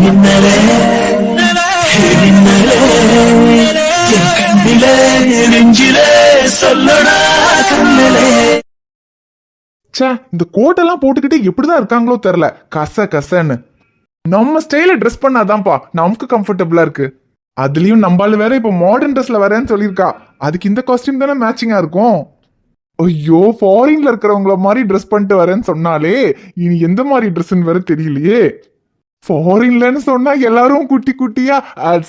மின்னலே மின்னலே என் கண்ணிலே நெஞ்சிலே சொல்லடா கண்ணலே. இந்த கோட்டெல்லாம் போட்டுக்கிட்டு எப்படிதான் இருக்காங்களோ தெரியல, கசன்னு. நம்ம ஸ்டைல ட்ரெஸ் பண்ணாதான்ப்பா நமக்கு கம்ஃபர்டபுளா இருக்கு. அதுலயும் நம்மளால வேற இப்ப மாடர்ன் ட்ரெஸ்ல வரேன்னு சொல்லியிருக்கா. அதுக்கு இந்த காஸ்டியூம் தானே மேட்சிங்கா இருக்கும். ஐயோ, ஃபாரின்ல இருக்கிறவங்கள மாதிரி ட்ரெஸ் பண்ணிட்டு வரேன்னு சொன்னாலே இனி எந்த மாதிரி ட்ரெஸ்ன்னு வேற தெரியலையே. ஃபாரின்லன்னு சொன்னா எல்லாரும் குட்டி குட்டியா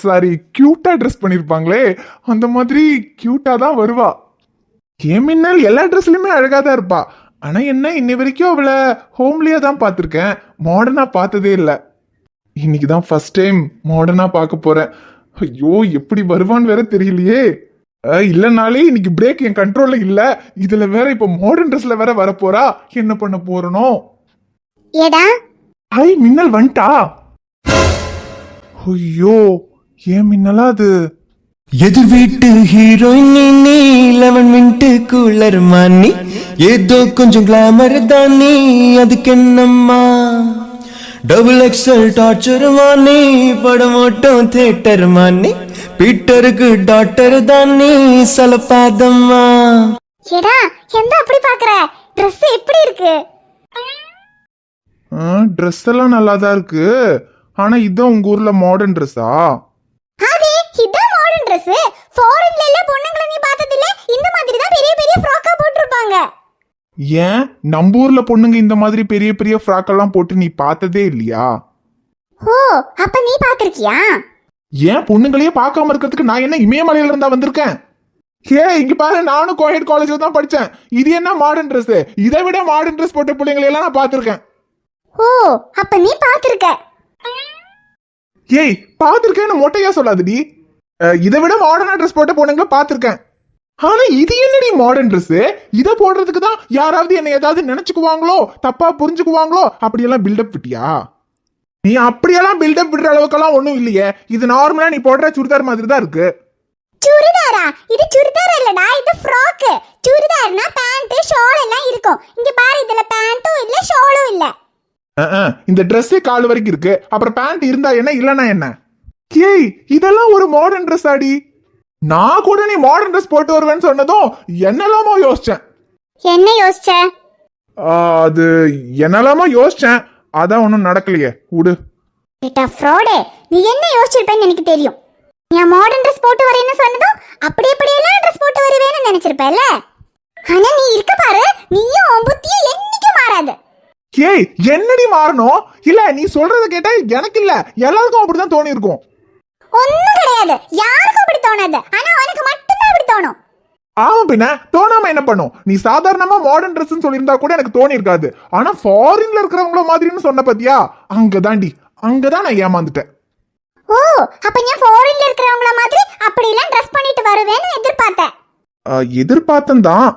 சாரி கியூட்டா ட்ரெஸ் பண்ணிருப்பாங்களே, அந்த மாதிரி கியூட்டா தான் வருவா. மின்னல் எல்லா ட்ரெஸ்லயுமே அழகா தான் இருப்பா. ஆனா என்ன, இன்னை வரைக்கும் அவளை ஹோம்லியா தான் பார்த்துருக்கேன், மாடர்னா பார்த்ததே இல்லை. இன்னைக்குதான் ஃபர்ஸ்ட் டைம் மாடர்னா பார்க்க போறேன். ஐயோ, எப்படி வருவான்னு வேற தெரியலையே. இல்லனாலே இன்னைக்கு பிரேக் என் கண்ட்ரோல்ல இல்ல, இதுல வேற இப்ப மாடர்ன் ட்ரெஸ்ல வேற வர போறா. என்ன பண்ண போறனோ. ஏடா ஹை, மின்னல் வந்துட்டா. ஐயோ, ஏன் மின்னலா அது? எதிர் வீட்டு ஹீரோயின் நீ 11 மினிட் கூலர் மானி, ஏதோ கொஞ்சம் கிளாமர் தான் நீ, அதுக்கு என்னம்மா டபுள் எக்ஸல் டார்ச்சர் மானி, படம் ஓட்டம் தியேட்டர் மானி, பீட்டருக்கு டாக்டர் தான் நீ, சலப்பாதம்மா. ஏடா எந்த அப்படி பாக்குற? Dress எப்படி இருக்கு? ட்ரெஸ் எல்லாம் நல்லா தான் இருக்கு. ஆனா இதான் உங்க ஊர்ல மாடர்ன் ட்ரெஸ்ஸா? அதே இதான் மாடர்ன் Dress. ஃபாரின்ல எல்லாம் பொண்ணுங்களை நீ பார்த்தது இல்ல? இந்த மாதிரி தான் பெரிய பெரிய ஃப்ராக்கா போட்டுருப்பாங்க. ஏன் நம்ம ஊர்ல பொண்ணுங்க இந்த மாதிரி பெரிய பெரிய ஃப்ராக் எல்லாம் போட்டு நீ பார்த்ததே இல்லையா? ஓ, அப்ப நீ பாத்திருக்கியா? ஏன் பொண்ணுங்களையே பார்க்காம இருக்கிறதுக்கு நான் என்ன இமயமலையில இருந்தா வந்திருக்கேன்? இங்க பாரு, நானும் கோயட் காலேஜ்ல தான் படிச்சேன். இது என்ன மாடர்ன் ட்ரெஸ்? இதை விட மாடர்ன் ட்ரெஸ் போட்ட பிள்ளைங்களை எல்லாம் நான் பாத்திருக்கேன். ஓ, அப்ப நீ பாத்திருக்க. ஏய், பாத்திருக்கேன்னு மொட்டையா சொல்லாதடி. இதை விட மாடர்னா ட்ரெஸ் போட்ட பொண்ணுங்களை பாத்திருக்கேன். ஆனா இது என்னடி மாடர்ன் ட்ரெஸ்? இதை போடுறதுக்கு தான் யாராவது என்ன ஏதாவது நினைச்சுக்குவாங்களோ, தப்பா புரிஞ்சுக்குவாங்களோ, அப்படியெல்லாம் பில்டப் விட்டியா? நீ அப்படியெல்லாம் பில்டப் விடுற அளவுக்கெல்லாம் ஒண்ணும் இல்லையே. இது நார்மலா நீ போடுற சுடிதார் மாதிரி தான் இருக்கு. சுடிதாரா? இது சுடிதார் இல்லடா, இது ஃப்ராக். சுடிதார்னா பேண்ட் ஷால் எல்லாம் இருக்கும். இங்க பாரு, இதுல பேண்ட்டும் இல்ல ஷாலும் இல்ல. இந்த ட்ரெஸ்ஸே கால் வரைக்கும் இருக்கு, அப்புறம் பேண்ட் இருந்தா என்ன இல்லனா என்ன? ஏய், இதெல்லாம் ஒரு மாடர்ன் ட்ரெஸ் ஆடி. நான் கூட நீ மாடர்ன் ட்ரெஸ் போட்டு வருவேன்னு சொன்னதும் என்னெல்லாமோ யோசிச்சேன். என்ன யோசிச்ச? அது என்னெல்லாமோ யோசிச்சேன், அதான் ஒன்றும் நடக்கலையே, விடு. ஏட்டா ஃப்ராடே, நீ என்ன யோசிச்சிருப்பேன்னு எனக்கு தெரியும். நீ மாடர்ன் ட்ரெஸ் போட்டு வரேன்னு சொன்னதும் அப்படியெல்லாம் ட்ரெஸ் போட்டு வருவேன்னு நினைச்சிருப்பேல்ல. ஆனா நீ இருக்க பாரு, நீயும் உன் புத்தியும் என்னைக்கும் மாறாது. ஏய், என்னடி மாறணும்? இல்ல, நீ சொல்றத கேட்டா எனக்கு இல்ல எல்லாருக்கும் அப்படிதான் தோணி இருக்கும். ஒண்ணும் கிடையாது, யாருக்கும் அப்படி தோணாது. ஆனா உனக்கு மட்டும்தான் அப்படி தோணும். ஆமா, பின்ன தோணாம என்ன பண்ணும்? நீ சாதாரணமா மாடர்ன் ட்ரெஸ் சொல்லியிருந்தா கூட எனக்கு தோணி இருக்காது. ஆனா ஃபாரின்ல இருக்கிறவங்கள மாதிரின்னு சொன்ன பத்தியா, அங்கதான் நான் ஏமாந்துட்டேன். ஓ, அப்ப நீ ஃபாரின்ல இருக்கிறவங்கள மாதிரி அப்படிலாம் ட்ரெஸ் பண்ணிட்டு வருவேன்னு எதிர்பார்த்தேன். எதிர்பார்த்தேன் தான்.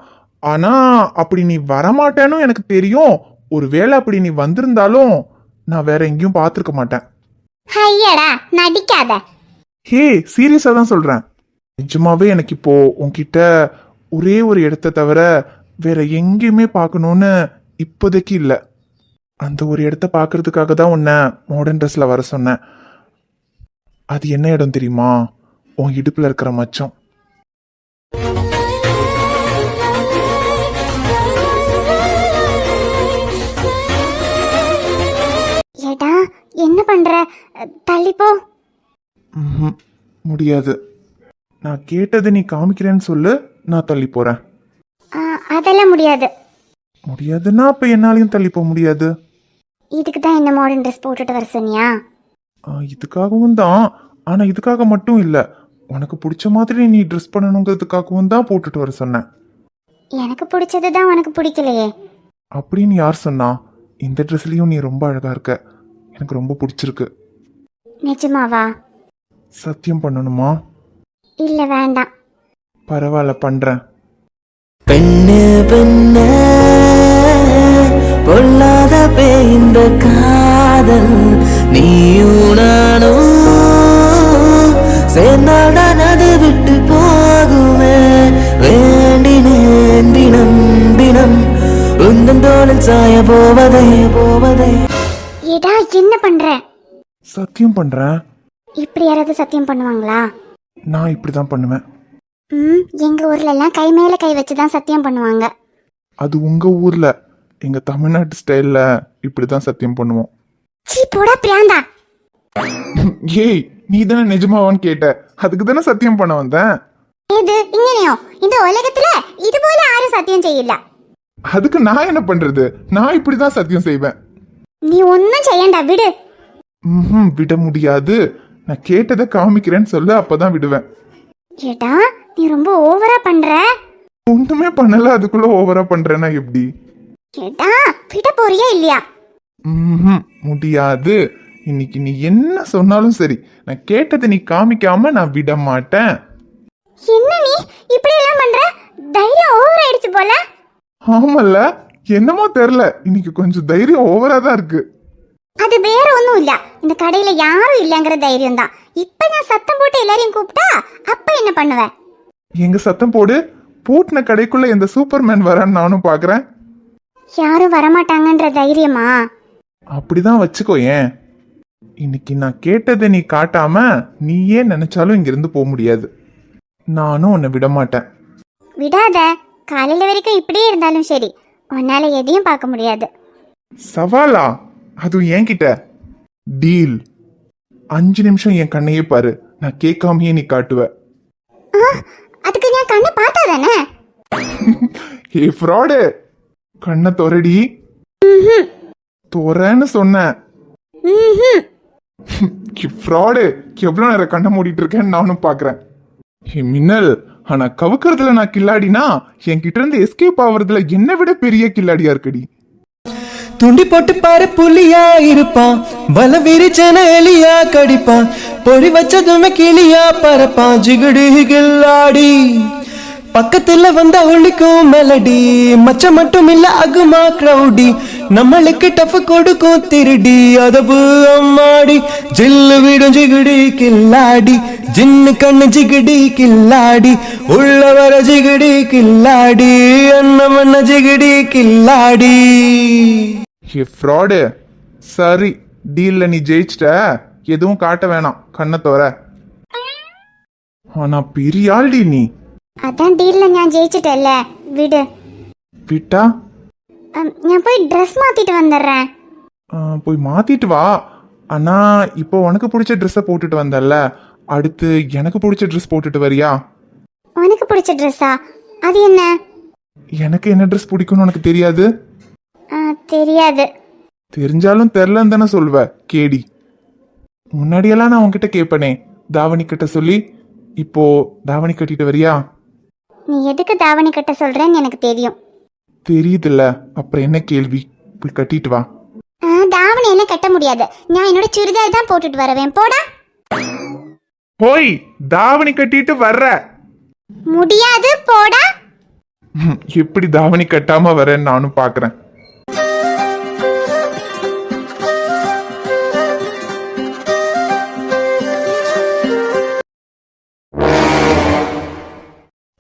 ஆனா அப்படி நீ வரமாட்டேன்னு எனக்கு தெரியும். ஒருவேளை அப்படி நீ வந்திருந்தாலும் நான் வேற எங்கேயும் பார்த்திருக்க மாட்டேன். ஐயடா, நடிக்காத. ஹே, சீரியஸா தான் சொல்றேன். நிஜமாவே எனக்கு இப்போ உன்கிட்ட ஒரே ஒரு இடத்த தவிர வேற எங்கேயுமே பார்க்கணும்னு இப்போதைக்கு இல்லை. அந்த ஒரு இடத்த பார்க்கறதுக்காக தான் உன்னை மாடர்ன் ட்ரெஸ்ல வர சொன்னேன். அது என்ன இடம் தெரியுமா? உன் இடுப்புல இருக்கிற மச்சம். ஏடா, என்ன பண்ற? தள்ளிப்போ. முடியாது. நான் கேட்டது நீ காமிக்கிறேன்னு சொல்லு, நான் தள்ளி போறேன். அதெல்லாம் முடியாது. முடியாதுன்னா அப்ப என்னாலையும் தள்ளி போக முடியாது. இதுக்கு தான் என்ன மாடர்ன் ட்ரெஸ் போட்டுட்டு வர சொன்னியா? இதுக்காகவும் தான். ஆனா இதுக்காக மட்டும் இல்ல, உனக்கு பிடிச்ச மாதிரி நீ ட்ரெஸ் பண்ணணுங்கிறதுக்காகவும் தான் போட்டுட்டு வர சொன்னேன். எனக்கு பிடிச்சதுதான் உனக்கு பிடிக்கலையே. அப்படின்னு யார் சொன்னா? இந்த ட்ரெஸ்லயும் நீ ரொம்ப அழகா இருக்க, எனக்கு ரொம்ப பிடிச்சிருக்கு. நிஜமாவா? சத்தியம் பண்ணணுமா? இல்ல, வேண்டாம். பரவாயில்ல, பண்றேன். பெண்ணு பெண்ணு பொல்லாத இந்த காதல், நீயும் நானும் சேர்ந்தால்தான் அது விட்டு போகுமே. வேண்டினேன் தினம் தினம் உந்தன் தோளில் சாய போவதே. ஏடா, என்ன பண்ற? சத்தியம் பண்றேன். இப்படி யாராவது சத்தியம் பண்ணுவாங்களா? நான் இப்படிதான் பண்ணுவேன். எங்க ஊர்ல எல்லாம் கை மேல கை வச்சுதான் சத்தியம் பண்ணுவாங்க. அது உங்க ஊர்ல, எங்க தமிழ்நாட்டு ஸ்டைல்ல இப்படிதான் சத்தியம் பண்ணுவோம். சீ போடா பிராந்தா. ஏய், நீ தானே நிஜமாவான்னு கேட்ட, அதுக்கு தானே சத்தியம் பண்ண வந்தேன். இது இங்கனையோ இந்த உலகத்துல இது போல யாரும் சத்தியம் செய்யல. அதுக்கு நான் என்ன பண்றது? நான் இப்படிதான் சத்தியம் செய்வேன். நீ ஒன்னும் செய்யண்டா, விடு. விட முடியாது. நான் கேட்டதை காமிக்கிறேன்னு சொல்லு, அப்பதான் விடுவேன். ஏடா நீ ரொம்ப ஓவரா பண்ற. ஒண்ணுமே பண்ணல, அதுக்குள்ள ஓவரா பண்றேன்னா எப்படி? ஏடா விட போறியா இல்லையா? முடியாது. இன்னைக்கு நீ என்ன சொன்னாலும் சரி, நான் கேட்டதை நீ காமிக்காம நான் விட மாட்டேன். என்ன நீ இப்படி எல்லாம் பண்ற? தைரியம் ஓவர் ஆயிடுச்சு போல. ஆமல்ல, என்னமோ தெரியல, இன்னைக்கு கொஞ்சம் தைரியம் ஓவரா தான் இருக்கு. அது வேற ஒண்ணும் இல்ல, இந்த கடையில யாரும் இல்லங்கிற தைரியம் தான். இப்ப நான் சத்தம் போட்டு எல்லாரையும் கூப்பிட்டா அப்ப என்ன பண்ணுவ? எங்க சத்தம் போடு. பூட்டின கடைக்குள்ள எந்த சூப்பர்மேன் வரான்னு நானும் பாக்குறேன். யாரும் வரமாட்டாங்கன்ற தைரியமா? அப்படிதான் வச்சுக்கோ. ஏன் இன்னைக்கு நான் கேட்டதை நீ காட்டாம நீயே நினைச்சாலும் இங்கிருந்து போக முடியாது. நானும் உன்னை விட மாட்டேன். விடாத. காலையில வரைக்கும் இப்படியே இருந்தாலும் சரி, உன்னால எதையும் பார்க்க முடியாது. சவாலா? அதுவும் என்கிட்ட? டீல். 5 நிமிஷம் என் கண்ணையே பாரு, நான் கேட்காமையே நீ காட்டுவ. அதுக்கு நான் கண்ணை பார்த்தா தானே? ஏ ஃப்ராடு, கண்ணை தொரடி. தொரன்னு சொன்ன. ஃப்ராடு, எவ்வளவு நேரம் கண்ணை மூடிட்டு இருக்கேன்னு நானும் பாக்குறேன். ஏ மின்னல், ஆனா கவுக்கிறதுல நான் கில்லாடினா என்கிட்ட இருந்து எஸ்கேப் ஆகுறதுல என்னை விட பெரிய கில்லாடியா இருக்குடி. துண்டி போட்டு பாரு, புலியா இருப்பான், வல விரிச்சன எலியா கடிப்பான், பொறி வச்சதுமே கிளியா பரப்பான், ஜிகுடு கில்லாடி. பக்கத்துல வந்த ஒளிக்கும் மெலடி, மச்ச மட்டும் இல்ல அகுமா கிரௌடி, நம்மளுக்கு டஃப் கொடுக்கும் திருடி, அதபு அம்மாடி, ஜில்லு விடும் ஜிகுடி கில்லாடி, ஜின்னு கண்ணு ஜிகுடி கில்லாடி, உள்ள வர ஜிகுடி கில்லாடி, அண்ணமண்ண ஜிகுடி கில்லாடி. ஏ ஃப்ராடு, சரி டீல்ல நீ ஜெயிச்சிட்ட, எதுவும் காட்ட வேணாம், கண்ணை தோற. ஆனா பெரிய ஆள்டி நீ. அதான் டீல்ல நான் ஜெயிச்சிட்டேல்ல, விடு. விட்டா நான் போய் ட்ரெஸ் மாத்திட்டு வந்துடுறேன். போய் மாத்திட்டு வா. ஆனா இப்போ உனக்கு பிடிச்ச ட்ரெஸ்ஸை போட்டுட்டு வந்தல்ல, அடுத்து எனக்கு பிடிச்ச ட்ரெஸ் போட்டுட்டு வரியா? உனக்கு பிடிச்ச ட்ரெஸ்ஸா? அது என்ன? எனக்கு என்ன ட்ரெஸ் பிடிக்கும்னு உனக்கு தெரியாது? தெரியாது. தெரிஞ்சாலும் தெரிலன்னு தானே சொல்வ, கேடி. முன்னாடியெல்லாம் நான் உன்கிட்ட கேட்பனே தாவணி கட்ட சொல்லி, இப்போ தாவணி கட்டிட்டு வரியா? நீ எதுக்கு தாவணி கட்ட சொல்றேன்னு எனக்கு தெரியும். தெரியுதுல்ல, அப்புறம் என்ன கேள்வி? போய் கட்டிட்டு வா. தாவணி என்ன கட்ட முடியாது, நான் என்னோட சுடிதார் தான் போட்டுட்டு வரவேன். போடா. போய் தாவணி கட்டிட்டு வர்ற? முடியாது, போடா. எப்படி தாவணி கட்டாம வரேன்னு நானும் பாக்குறேன்.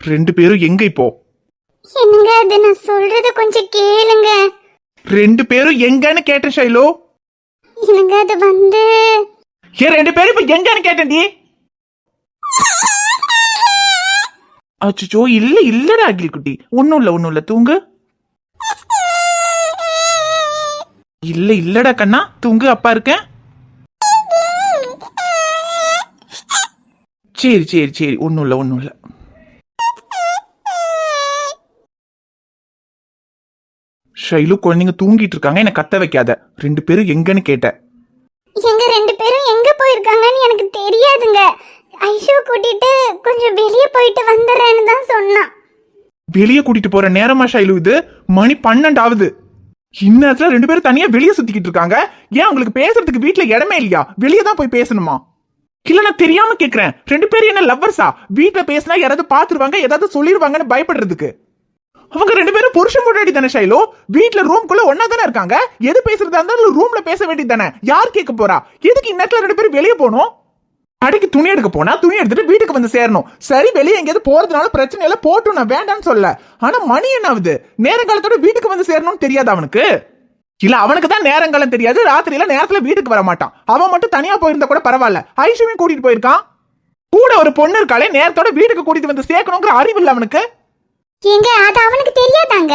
ரெண்டு பேரும் எங்க இப்போ? என்னங்க அது, நான் சொல்றது கொஞ்சம் கேளுங்க. ரெண்டு பேரும் எங்கன்னு கேட்ட ஷைலோ. என்னங்க அது வந்து, ரெண்டு பேரும் இப்ப எங்கன்னு கேட்டேன்டி. அச்சோ, இல்ல இல்லடா அகில் குட்டி, ஒண்ணும் இல்ல தூங்கு. இல்ல இல்லடா கண்ணா, தூங்கு, அப்பா இருக்கேன். சரி சரி சரி, ஒண்ணும் இல்ல. ஷைலு, குழந்தைங்க தூங்கிட்டு இருக்காங்க, என்ன கத்த வைக்காத. ரெண்டு பேரும் எங்கன்னு கேட்ட. எங்க ரெண்டு பேரும் எங்க போயிருக்காங்கன்னு எனக்கு தெரியாதுங்க. ஐஷு கூட்டிட்டு கொஞ்சம் வெளியே போயிட்டு வந்துடுறேன்னு தான் சொன்னான். வெளியே கூட்டிட்டு போற நேரமா ஷைலு இது? மணி 12 ஆகுது. இந்நேரத்துல ரெண்டு பேரும் தனியா வெளியே சுத்திக்கிட்டு இருக்காங்க. ஏன் உங்களுக்கு பேசுறதுக்கு வீட்டுல இடமே இல்லையா? வெளியே தான் போய் பேசணுமா? இல்ல நான் தெரியாம கேக்குறேன், ரெண்டு பேரும் என்ன லவ்வர்ஸா? வீட்டுல பேசினா யாராவது பாத்துருவாங்க, ஏதாவது சொல்லிடுவாங்கன்னு பயப்படுறதுக்கு. அவங்க ரெண்டு பேரும் புருஷன் முன்னாடி தானே ஷைலோ? வீட்டுல ரூம்குள்ள ஒன்னா தானே இருக்காங்க. எது பேசுறதா இருந்தாலும் ரூம்ல பேச வேண்டியது தானே. யார் கேட்க போறா? எதுக்கு இந்நேரத்துல ரெண்டு பேரும் வெளியே போகணும்? கடைக்கு துணி எடுக்க போனா துணி எடுத்துட்டு வீட்டுக்கு வந்து சேரணும். சரி, வெளியே எங்கேயாவது போறதுனால பிரச்சனை இல்ல, போட்டும், நான் வேண்டான்னு சொல்ல. ஆனா மணி என்ன ஆகுது? நேரங்காலத்தோட வீட்டுக்கு வந்து சேரணும்னு தெரியாது அவனுக்கு? இல்ல அவனுக்கு தான் நேரங்களும் தெரியாது, ராத்திரியில நேரத்துல வீட்டுக்கு வர மாட்டான். அவன் மட்டும் தனியா போயிருந்தா கூட பரவாயில்ல, ஐஷுவையும் கூட்டிட்டு போயிருக்கான். கூட ஒரு பொண்ணு இருக்காளே, நேரத்தோட வீட்டுக்கு கூட்டிட்டு வந்து சேர்க்கணுங்கிற அறிவு இல்ல அவனுக்கு. ஏங்க அது அவனுக்கு தெரியாதாங்க?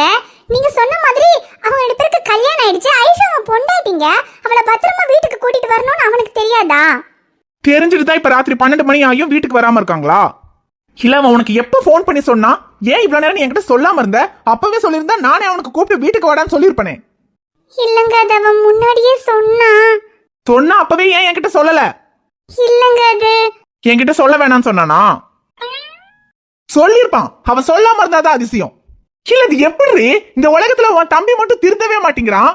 நீங்க சொன்ன மாதிரி அவங்க 2 பேருக்கு கல்யாணம் ஆயிடுச்சு, ஐஷு அவன் பொண்டாட்டிங்க, அவளை பத்திரமா வீட்டுக்கு கூட்டிட்டு வரணும்னு அவனுக்கு தெரியாதா? தெரிஞ்சுட்டு தான் இப்ப ராத்திரி 12 மணி ஆகியும் வீட்டுக்கு வராம இருக்காங்களா? இல்ல அவன் உனக்கு எப்ப போன் பண்ணி சொன்னா? ஏன் இவ்வளவு நேரம் நீ என்கிட்ட சொல்லாம இருந்த? அப்பவே சொல்லியிருந்தா நானே அவனுக்கு கூப்பிட்டு வீட்டுக்கு வாடான்னு சொல்லிருப்பனே. இல்லங்க அது அவன் முன்னாடியே சொன்னா அப்பவே ஏன் என்கிட்ட சொல்லல? இல்லங்க அது என்கிட்ட சொல்ல வேணாம்னு சொன்னானா? சொல்லிருப்பான். அவன் சொல்லாம இருந்தாதான் அதிசயம். இல்ல இது எப்படி இந்த உலகத்துல உன் தம்பி மட்டும் திருந்தவே மாட்டேங்கிறான்?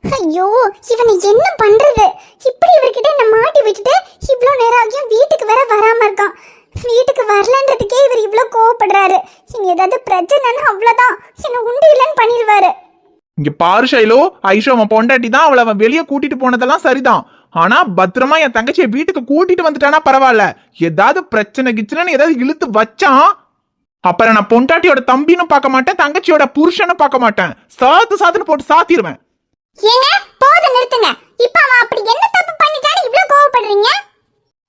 ஐயோ இவனை என்ன பண்றது? இப்படி இவர்கிட்ட என்ன மாட்டி விட்டுட்டு இவ்ளோ நேரம் ஆகியும் வீட்டுக்கு வேற வராம இருக்கான். வீட்டுக்கு வரலன்றதுக்கே இவர் இவ்ளோ கோவப்படுறாரு. இனி ஏதாவது பிரச்சனைன்னு அவ்வளவுதான், என்ன உண்டு இல்லைன்னு பண்ணிடுவாரு. இங்க பாரு ஷைலோ, ஐஷோ அவன் பொண்டாட்டி தான், அவளை அவன் வெளியே கூட்டிட்டு போனதெல்லாம் சரிதான். ஆனா பத்திரமா என் தங்கச்சியை வீட்டுக்கு கூட்டிட்டு வந்துட்டானா பரவாயில்ல. ஏதாவது பிரச்சனை கிச்சனைன்னு ஏதாவது இழுத்து வச்சான், அப்புறம் நான் பொண்டாட்டியோட தம்பின்னு பார்க்க மாட்டேன், தங்கச்சியோட புருஷனும் பார்க்க மாட்டேன். சாத்துன்னு போட்டு சாத்திடுவேன். ஏங்க போதும் நிறுத்துங்க. இப்ப அவன் அப்படி என்ன தப்பு பண்ணிட்டான்னு இவ்ளோ கோவப்படுறீங்க?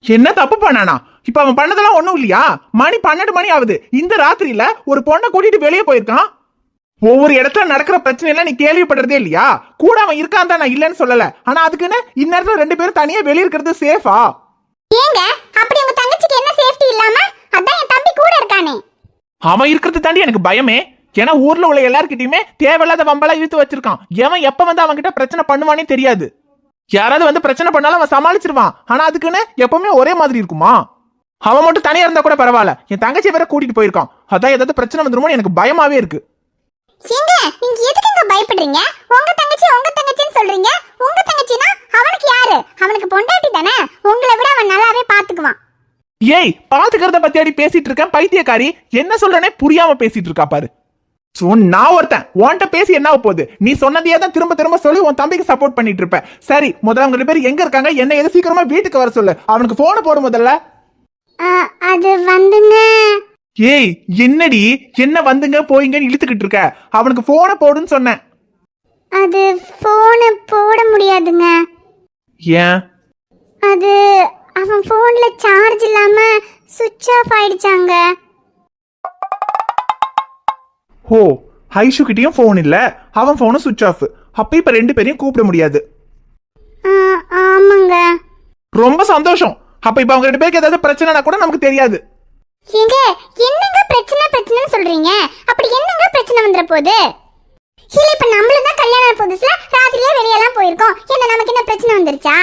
என்ன தப்பு பண்ணானா? இப்ப அவன் பண்ணதெல்லாம் ஒண்ணும் இல்லையா? மணி 12 மணி ஆகுது. இந்த ராத்திரியில ஒரு பொண்ணை கூட்டிட்டு வெளியே போயிருக்கான். ஒவ்வொரு இடத்துல நடக்கிற பிரச்சனை எல்லாம் நீ கேள்விப்படுறதே இல்லையா? கூட அவன் இருக்கான் தான், நான் இல்லன்னு சொல்லல. ஆனா அதுக்குன்னு இந்நேரத்துல 2 பேரும் தனியா வெளியே இருக்கிறது சேஃபா? ஏங்க அப்படி உங்க தங்கச்சிக்கு என்ன சேஃப்டி இல்லாம? அதான் என் தம்பி கூட இருக்கானே. அவன் இருக்கிறது தாண்டி எனக்கு பயமே. ஏன்னா ஊர்ல உள்ள எல்லார்கிட்டயுமே தேவையில்லாத வம்பலா இழுத்து வச்சிருக்கான். எவன் எப்ப வந்து அவன் கிட்ட பிரச்சனை பண்ணுவானே தெரியாது. யாராவது வந்து பிரச்சனை பண்ணாலும் அவன் சமாளிச்சிருவான். ஆனா அதுக்குன்னு எப்பவுமே ஒரே மாதிரி இருக்குமா? அவன் மட்டும் தனியா இருந்தா கூட பரவாயில்ல, என் தங்கச்சி வேற கூட்டிட்டு போயிருக்கான். அதான் ஏதாவது பிரச்சனை வந்துருமோ எனக்கு பயமாவே இருக்கு. ஏங்க நீங்க எதுக்குங்க பயப்படுறீங்க? உங்க தங்கச்சின்னு சொல்றீங்க. உங்க தங்கச்சினா அவனுக்கு யாரு? அவனுக்கு பொண்டாட்டி தானே. உங்களை விட அவன் நல்லாவே பாத்துக்குவான். ஏய் பாத்துக்கிறத பத்தியாடி பேசிட்டு இருக்கேன் பைத்தியக்காரி. என்ன சொல்றனே புரியாம பேசிட்டு இருக்கா பாரு. நான் ஒருத்தன் உன்கிட்ட பேசி என்ன போகுது? நீ சொன்னதையே தான் திரும்ப திரும்ப சொல்லி உன் தம்பிக்கு சப்போர்ட் பண்ணிட்டு இருப்ப. சரி முதல்ல அவங்க 2 பேரும் எங்க இருக்காங்க, என்ன எது சீக்கிரமா வீட்டுக்கு வர சொல்லு. அவனுக்கு போன போடு முதல்ல. அது வந்துங்க. ஏய் என்னடி என்ன வந்துங்க போயிங்கன்னு இழுத்துக்கிட்டு இருக்க? அவனுக்கு போன போடுன்னு சொன்னேன். அது போனை போட முடியாதுங்க. ஏன்? அது அவன் போன்ல சார்ஜ் இல்லாம சுவிட்ச் ஆஃப் ஆயிடுச்சாங்க. ஓ ஐஷு கிட்டயும் போன் இல்ல, அவன் போனும் சுவிட்ச் ஆஃப். அப்ப இப்ப 2 பேரையும் கூப்பிட முடியாது. ஆமாங்க. ரொம்ப சந்தோஷம். அப்ப இப்ப அவங்க 2 பேருக்கு ஏதாவது பிரச்சனைனா கூட நமக்கு தெரியாது. ஏங்க என்னங்க பிரச்சனைன்னு சொல்றீங்க? அப்படி என்னங்க பிரச்சனை வந்துற போகுது? இல்ல இப்ப நம்மளும் தான் கல்யாணம் புதுசுல ராத்திரியே வெளியெல்லாம் போயிருக்கோம், என்ன நமக்கு என்ன பிரச்சனை வந்துருச்சா?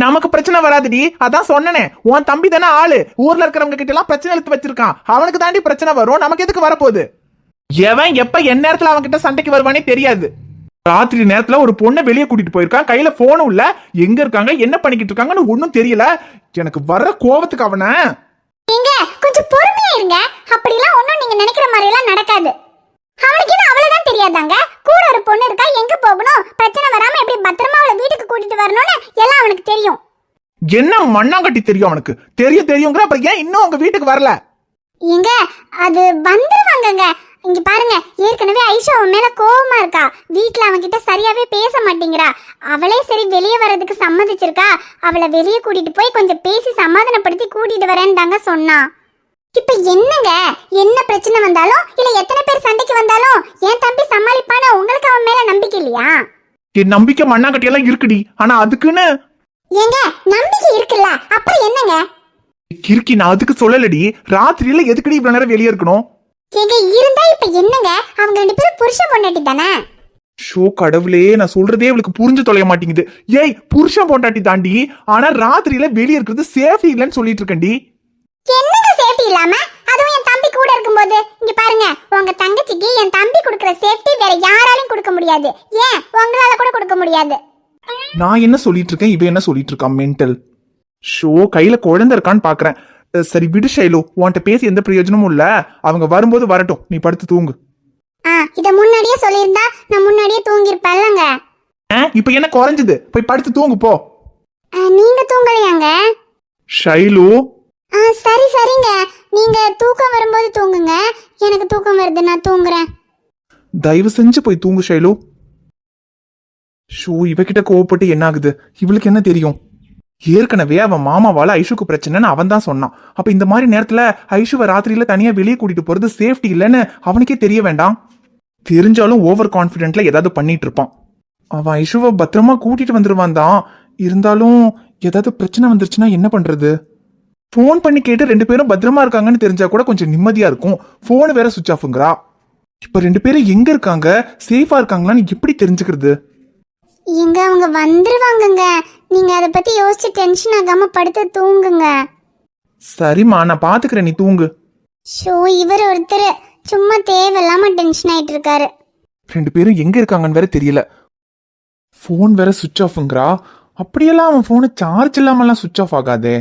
நமக்கு பிரச்சனை வராதுடி, அதான் சொன்னனே. உன் தம்பி தானே ஆளு, ஊர்ல இருக்கிறவங்க கிட்ட எல்லாம் பிரச்சனை எடுத்து வச்சிருக்கான். அவனுக்கு தாண்டி பிரச்சனை வரும், நமக்கு எதுக்கு வரப்போகுது? எவன் எப்ப என்ன நேரத்துல அவன் கிட்ட சண்டைக்கு வருவானே தெரியாது. ராத்திரி நேரத்துல ஒரு பொண்ணை வெளியே கூட்டிட்டு போயிருக்கான், கையில போனும் இல்ல. எங்க இருக்காங்க என்ன பண்ணிக்கிட்டு இருக்காங்கன்னு ஒன்னும் தெரியல. எனக்கு வர்ற கோவத்துக்கு அவனை. நீங்க கொஞ்சம் பொறுமையா இருங்க. அப்படிலாம் ஒண்ணும் நீங்க நினைக்கிற மாதிரி எல்லாம் நடக்காது. அவனுக்கு என்ன அவ்வளவுதான் தெரியாதாங்க? கூட ஒரு பொண்ணு இருக்கா, எங்க போகணும், பிரச்சனை வராம எப்படி பத்திரமா அவளை வீட்டுக்கு கூட்டிட்டு வரணும்னு எல்லாம் அவனுக்கு தெரியும். என்ன மண்ணாங்கட்டி தெரியும் அவனுக்கு? தெரியுங்கிற அப்புறம் ஏன் இன்னும் உங்க வீட்டுக்கு வரல? ஏங்க அது வந்துருவாங்கங்க. இங்க பாருங்க, ஏற்கனவே ஐஷா அவன் மேல கோவமா இருக்கா. வீட்டுல அவன் கிட்ட சரியாவே பேச மாட்டேங்கிறா. அவளே சரி வெளியே வர்றதுக்கு சம்மதிச்சிருக்கா. அவளை வெளியே கூட்டிட்டு போய் கொஞ்சம் பேசி சமாதானப்படுத்தி கூட்டிட்டு வரேன்னு தாங்க சொன்னா. இப்ப என்னங்க, என்ன பிரச்சனை வந்தாலும் இல்ல எத்தனை பேர் சண்டைக்கு வந்தாலும் என் தம்பி சமாளிப்பான உங்களுக்கு அவன் மேல நம்பிக்கை இல்லையா? என் நம்பிக்கை மண்ணாங்கட்டி எல்லாம் இருக்குடி. ஆனா அதுக்குன்னு ஏங்க நம்பிக்கை இருக்குல்ல, அப்புறம் என்னங்க? கிறுக்கி நான் அதுக்கு சொல்லலடி. ராத்திரியில எதுக்கடி இவ்வளவு நேரம் வெளியே இருக்கணும்? ஏங்க இருந்தா இப்ப என்னங்க, அவங்க 2 பேரும் புருஷன் பொண்டாட்டி தானே. ஷோ கடவுளே, நான் சொல்றதே அவளுக்கு புரிஞ்சு தொலைய மாட்டேங்குது. ஏய் புருஷன் பொண்டாட்டி தாண்டி, ஆனா ராத்திரியில வெளியே இருக்கிறது சேஃப் இல்லைன்னு சொல்லிட்டு இருக்கேன்டி. என்னங்க சேஃப்டி இல்லாம? அதுவும் என் தம்பி கூட இருக்கும்போது. இங்க பாருங்க, உங்க தங்கச்சிக்கு என் தம்பி கொடுக்கிற சேஃப்டி வேற யாராலையும் கொடுக்க முடியாது. ஏன் உங்களால கூட கொடுக்க முடியாது. நான் என்ன சொல்லிட்டு இருக்கேன், இவ என்ன சொல்லிட்டு இருக்கான் மென்டல். ஷோ கையில குழந்தை இருக்கான்னு பாக்குறேன். சரி விடு ஷைலு, உன்கிட்ட பேசி எந்த பிரயோஜனமும் இல்ல. அவங்க வரும்போது வரட்டும், நீ படுத்து தூங்கு. இத முன்னாடியே சொல்லியிருந்தா நான் முன்னாடியே தூங்கிருப்பேன்லங்க. இப்ப என்ன குறைஞ்சது? போய் படுத்து தூங்கு போ. நீங்க தூங்கலையாங்க? ஷைலு சரிங்க, நீங்க தூக்கம் வரும்போது தூங்குங்க. எனக்கு தூக்கம் வருது, நான் தூங்குறேன். தயவு செஞ்சு போய் தூங்கு ஷைலு. ஷோ இவகிட்ட கோவப்பட்டு என்ன ஆகுது? இவளுக்கு என்ன தெரியும்? ஏற்கனவே அவன் மாமாவால ஐஷுக்கு பிரச்சனைன்னு அவன் தான் சொன்னான். அப்ப இந்த மாதிரி நேரத்துல ஐஷுவை ராத்திரியில தனியா வெளியே கூட்டிட்டு போறது சேஃப்டி இல்லைன்னு அவனுக்கே தெரிய வேண்டாம்? தெரிஞ்சாலும் ஓவர் கான்பிடென்ட்ல ஏதாவது பண்ணிட்டு இருப்பான். அவன் ஐஷுவை பத்திரமா கூட்டிட்டு வந்துருவான் தான். இருந்தாலும் ஏதாவது பிரச்சனை வந்துருச்சுன்னா என்ன பண்றது? ஃபோன் பண்ணி கேட்டு 2 பேரும் பத்திரமா இருக்காங்கன்னு தெரிஞ்சா கூட கொஞ்சம் நிம்மதியா இருக்கும். போன் வேற சுவிச் ஆஃப்ங்கிறா. இப்ப 2 பேரும் எங்க இருக்காங்க, சேஃபா இருக்காங்களான்னு எப்படி தெரிஞ்சுக்கிறது? எங்க அவங்க வந்துருவாங்கங்க. நீங்க அதை பத்தி யோசிச்சு டென்ஷன் ஆகாம படுத்து தூங்குங்க. சரிம்மா, நான் பாத்துக்கிறேன், நீ தூங்கு. ஷோ இவர் ஒருத்தர் சும்மா தேவையில்லாம டென்ஷன் ஆயிட்டு இருக்காரு. 2 பேரும் எங்க இருக்காங்கன்னு வேற தெரியல. போன் வேற சுவிச் ஆஃப்ங்கிறா. அப்படியெல்லாம் அவன் போனை சார்ஜ் இல்லாமலாம் சுவிச் ஆஃப் ஆகாதே.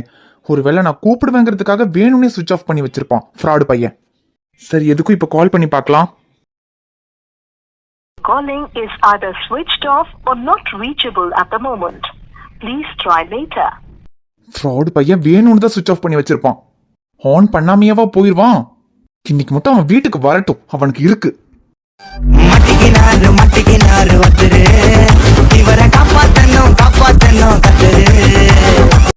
ஒருவேளை நான் கூப்பிடுவேங்கிறதுக்காக வேணும்னே சுவிச் ஆஃப் பண்ணி வச்சிருப்பான் ஃப்ராடு பையன். சரி, எதுக்கும் இப்ப கால் பண்ணி பார்க்கலாம். Calling is either switched off or not reachable at the moment. Please try later. Fraud பையன் வேணும்னு தான் சுவிச் ஆஃப் பண்ணி வச்சிருப்பான். ஆன் பண்ணாமையாவா போயிருவான்? இன்னைக்கு மட்டும் அவன் வீட்டுக்கு வரட்டும், அவனுக்கு இருக்கு. மட்டிக்கினாரு